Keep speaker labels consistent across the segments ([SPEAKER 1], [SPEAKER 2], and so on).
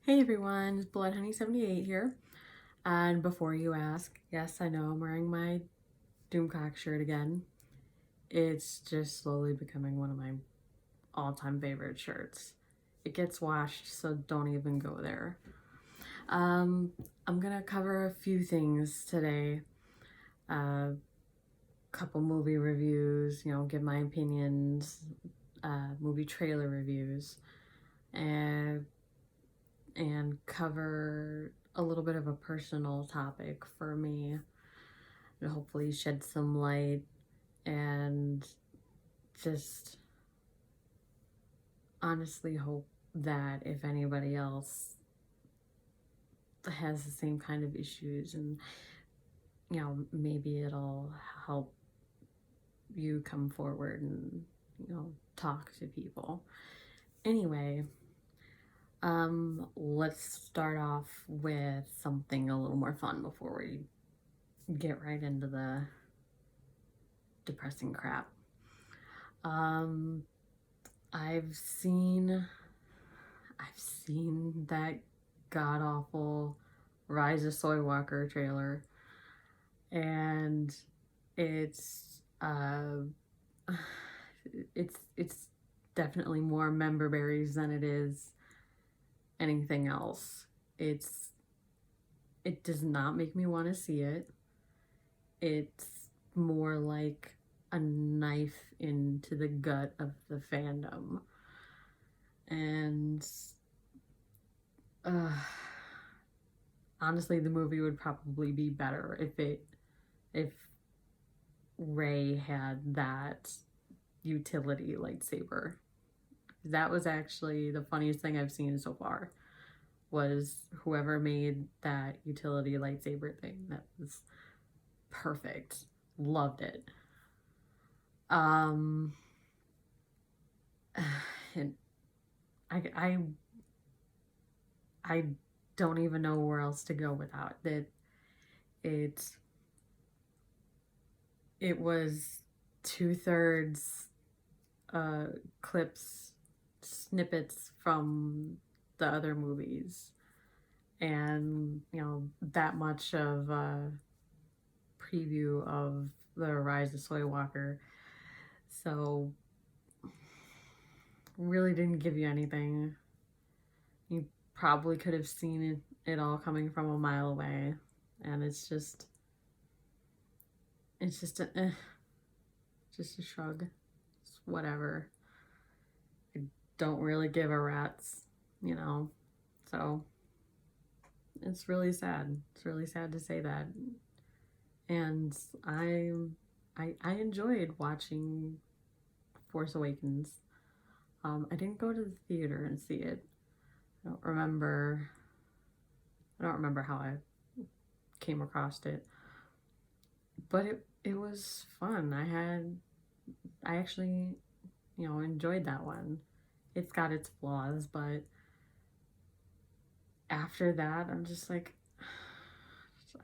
[SPEAKER 1] Hey everyone, Bloodhoney78 here. And before you ask, yes, I know I'm wearing my Doomcock shirt again. It's just slowly becoming one of my all-time favorite shirts. It gets washed, so don't even go there. Um, I'm gonna cover a few things today. A couple movie reviews, give my opinions, movie trailer reviews, and cover a little bit of a personal topic for me and hopefully shed some light and just honestly hope that if anybody else has the same kind of issues and maybe it'll help you come forward and talk to people. Anyway, let's start off with something a little more fun before we get right into the depressing crap. Um, I've seen that god awful Rise of Soy Walker trailer, and it's it's definitely more member berries than it is anything else. It does not make me want to see it. It's more like a knife into the gut of the fandom. And honestly, the movie would probably be better if Rey had that utility lightsaber. That was actually the funniest thing I've seen so far, was whoever made that utility lightsaber thing. That was perfect. Loved it. And I don't even know where else to go without it. It was 2/3 clips, snippets from the other movies, and that much of a preview of the Rise of Soy Walker. So really didn't give you anything. You probably could have seen it all coming from a mile away, and it's just just a shrug. It's whatever. I don't really give a rat's, so it's really sad. It's really sad to say that. And I enjoyed watching Force Awakens. I didn't go to the theater and see it. I don't remember how I came across it, but it was fun. I actually enjoyed that one. It's got its flaws, but after that I'm just like,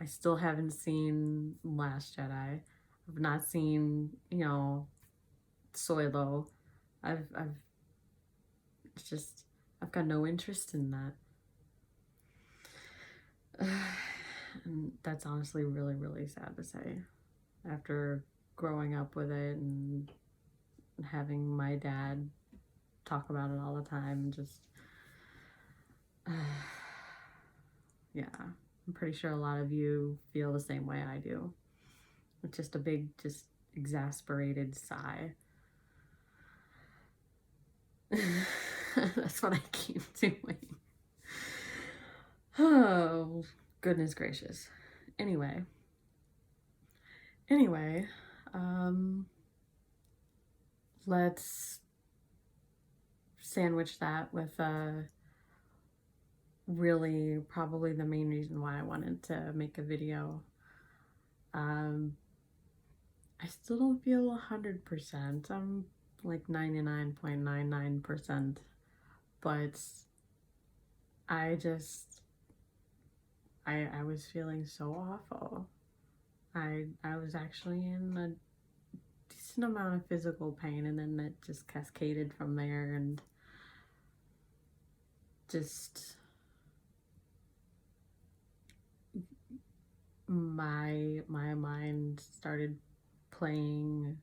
[SPEAKER 1] I still haven't seen Last Jedi. I've not seen Solo. I've I've got no interest in that. And that's honestly really, really sad to say. After growing up with it and having my dad talk about it all the time, just yeah, I'm pretty sure a lot of you feel the same way I do. It's just a big, just exasperated sigh. That's what I keep doing. Oh, goodness gracious. Anyway, let's sandwich that with really probably the main reason why I wanted to make a video. I still don't feel 100%. I'm like 99.99%, but I was feeling so awful. I was actually in a decent amount of physical pain, and then it just cascaded from there, and just my mind started playing,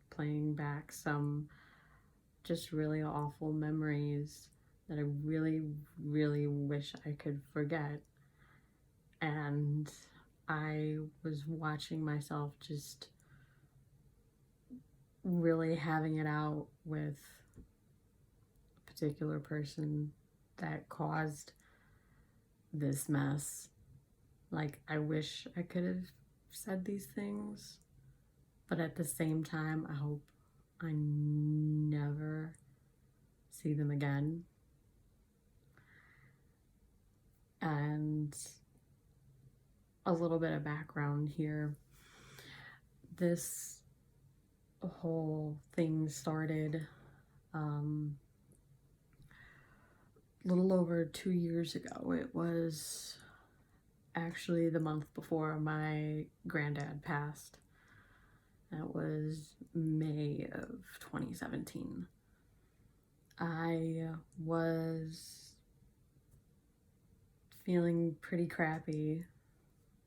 [SPEAKER 1] playing back some just really awful memories that I really, really wish I could forget. And I was watching myself just really having it out with a particular person that caused this mess. Like, I wish I could have said these things, but at the same time, I hope I never see them again. And a little bit of background here. This whole thing started a little over 2 years ago. It was actually the month before my granddad passed. That was May of 2017. I was feeling pretty crappy,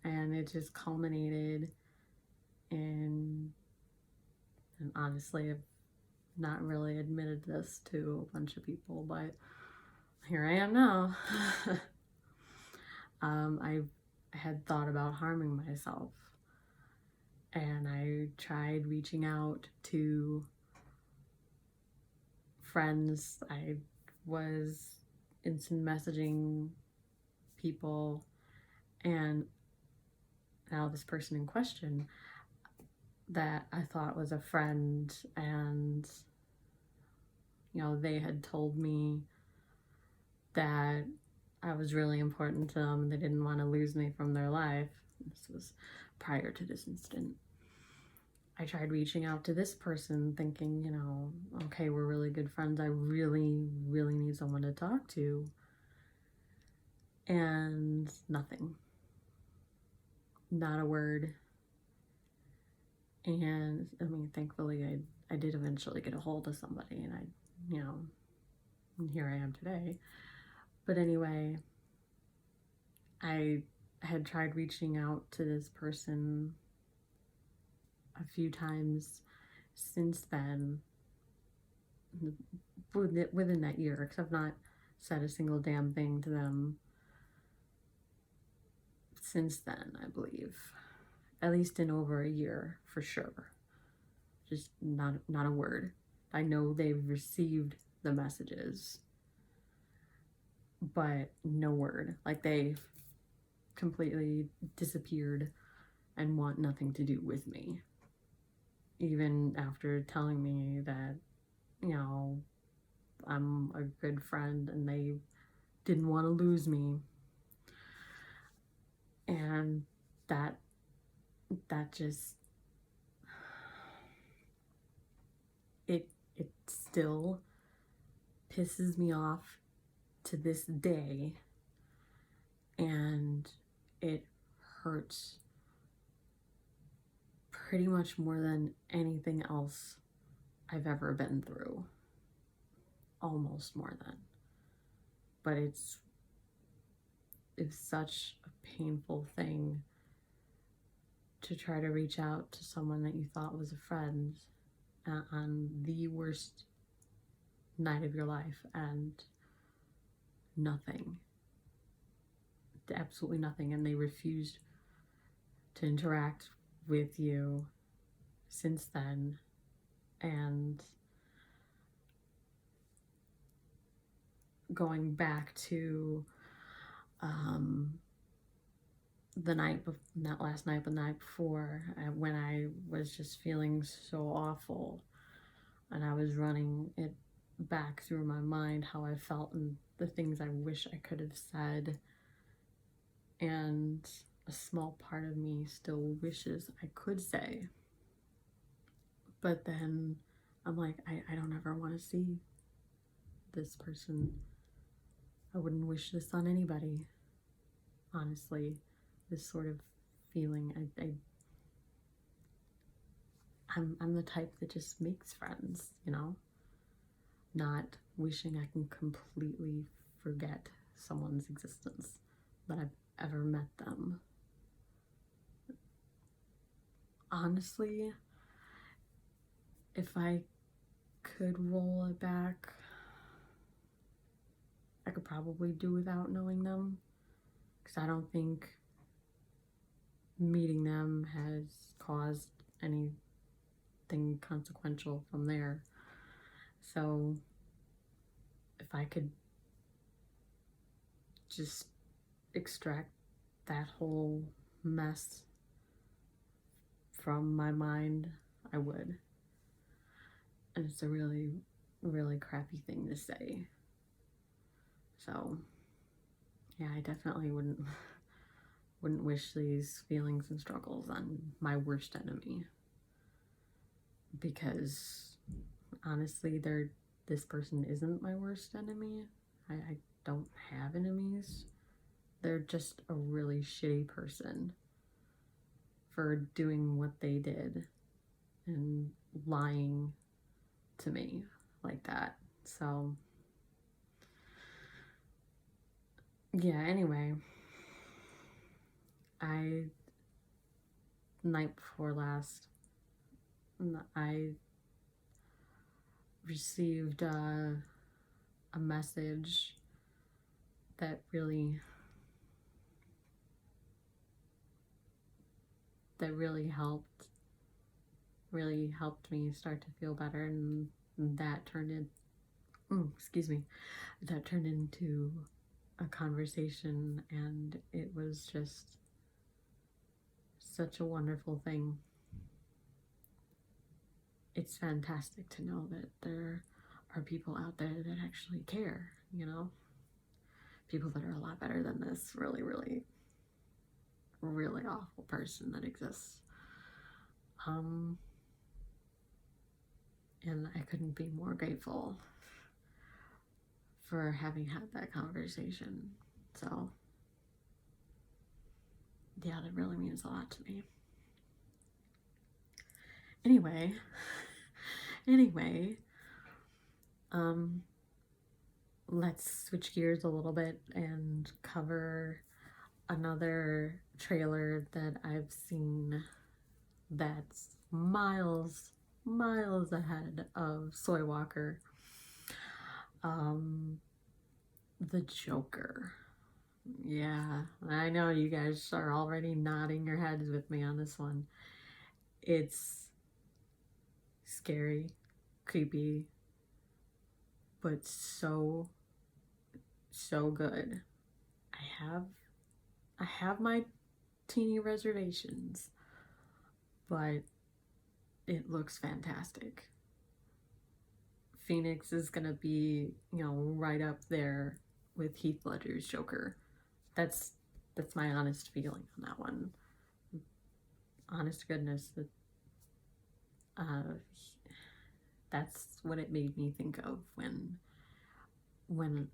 [SPEAKER 1] and it just culminated in, and honestly, I've not really admitted this to a bunch of people, but here I am now. I had thought about harming myself, and I tried reaching out to friends. I was instant messaging people, and now this person in question that I thought was a friend, and they had told me that I was really important to them and they didn't want to lose me from their life. This was prior to this incident. I tried reaching out to this person thinking, okay, we're really good friends. I really, really need someone to talk to. And nothing. Not a word. And thankfully I did eventually get a hold of somebody, and and here I am today. But anyway, I had tried reaching out to this person a few times since then, within that year, because I've not said a single damn thing to them since then, I believe. At least in over a year, for sure. Just not a word. I know they've received the messages, but no word. Like, they completely disappeared and want nothing to do with me. Even after telling me that, I'm a good friend and they didn't want to lose me. And that just, it still pisses me off to this day, and it hurts pretty much more than anything else I've ever been through. Almost more than. But it's such a painful thing to try to reach out to someone that you thought was a friend on the worst night of your life, and nothing. Absolutely nothing. And they refused to interact with you since then. And going back to not last night, but the night before, when I was just feeling so awful, and I was running it back through my mind how I felt and the things I wish I could have said, and a small part of me still wishes I could say, but then I'm like, I don't ever want to see this person. I wouldn't wish this on anybody, honestly. This sort of feeling, I'm the type that just makes friends, not wishing I can completely forget someone's existence that I've ever met them. Honestly, if I could roll it back, I could probably do without knowing them, because I don't think meeting them has caused anything consequential from there. So if I could just extract that whole mess from my mind, I would. And it's a really, really crappy thing to say. So yeah, I definitely wouldn't wish these feelings and struggles on my worst enemy, because honestly, this person isn't my worst enemy. I don't have enemies. They're just a really shitty person for doing what they did and lying to me like that. So yeah, anyway, night before last, I received a message that really helped me start to feel better, and that turned into a conversation, and it was just such a wonderful thing. It's fantastic to know that there are people out there that actually care, people that are a lot better than this really, really, really awful person that exists. And I couldn't be more grateful for having had that conversation. So yeah, that really means a lot to me. Anyway, let's switch gears a little bit and cover another trailer that I've seen that's miles ahead of Soy Walker. The Joker. Yeah, I know you guys are already nodding your heads with me on this one. It's scary, creepy, but so good. I have my teeny reservations, but it looks fantastic. Phoenix is gonna be, right up there with Heath Ledger's Joker. That's my honest feeling on that one. Honest to goodness, that's what it made me think of when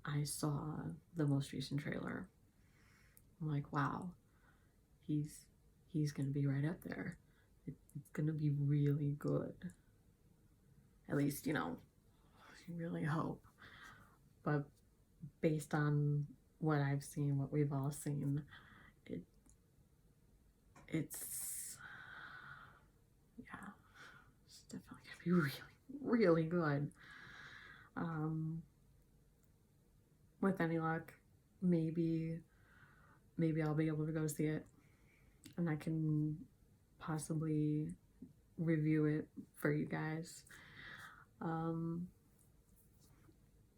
[SPEAKER 1] I saw the most recent trailer. I'm like, wow, he's gonna be right up there. It's gonna be really good. At least, I really hope. But based on what I've seen, what we've all seen, it's definitely gonna be really, really good. With any luck, maybe I'll be able to go see it, and I can possibly review it for you guys.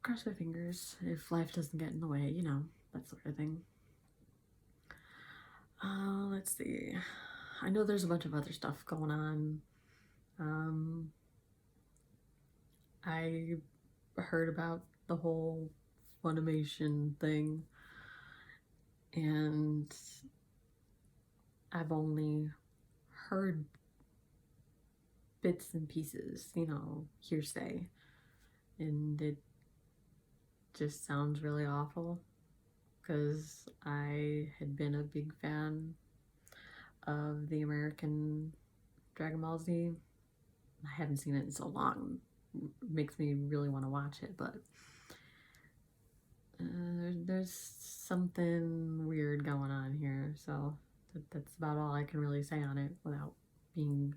[SPEAKER 1] Cross my fingers if life doesn't get in the way, that sort of thing. Let's see. I know there's a bunch of other stuff going on. I heard about the whole Funimation thing, and I've only heard bits and pieces, hearsay, and it just sounds really awful, because I had been a big fan of the American Dragon Ball Z. I haven't seen it in so long. It makes me really want to watch it, but there's something weird going on here. So that's about all I can really say on it without being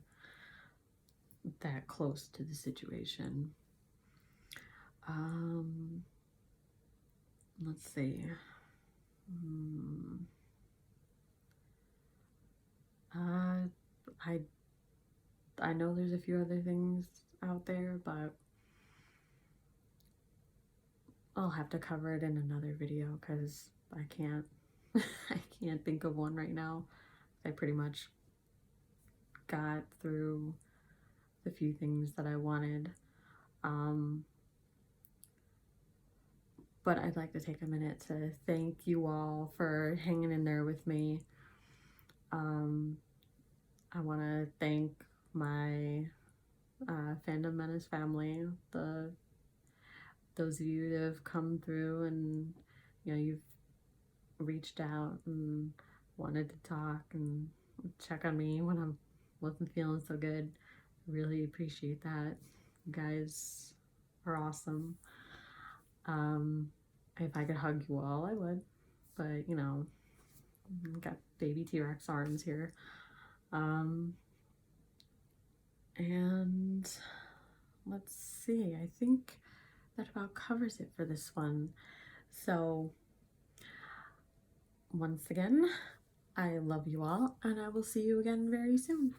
[SPEAKER 1] that close to the situation. Let's see. I I know there's a few other things out there, but I'll have to cover it in another video because I can't I can't think of one right now. I pretty much got through the few things that I wanted. But I'd like to take a minute to thank you all for hanging in there with me. I want to thank my Fandom Menace family, those of you that have come through and, you know, you've reached out and wanted to talk and check on me when I wasn't feeling so good. I really appreciate that. You guys are awesome. If I could hug you all, I would, but you know, I've got baby T-Rex arms here. And let's see, I think that about covers it for this one. So once again, I love you all, and I will see you again very soon.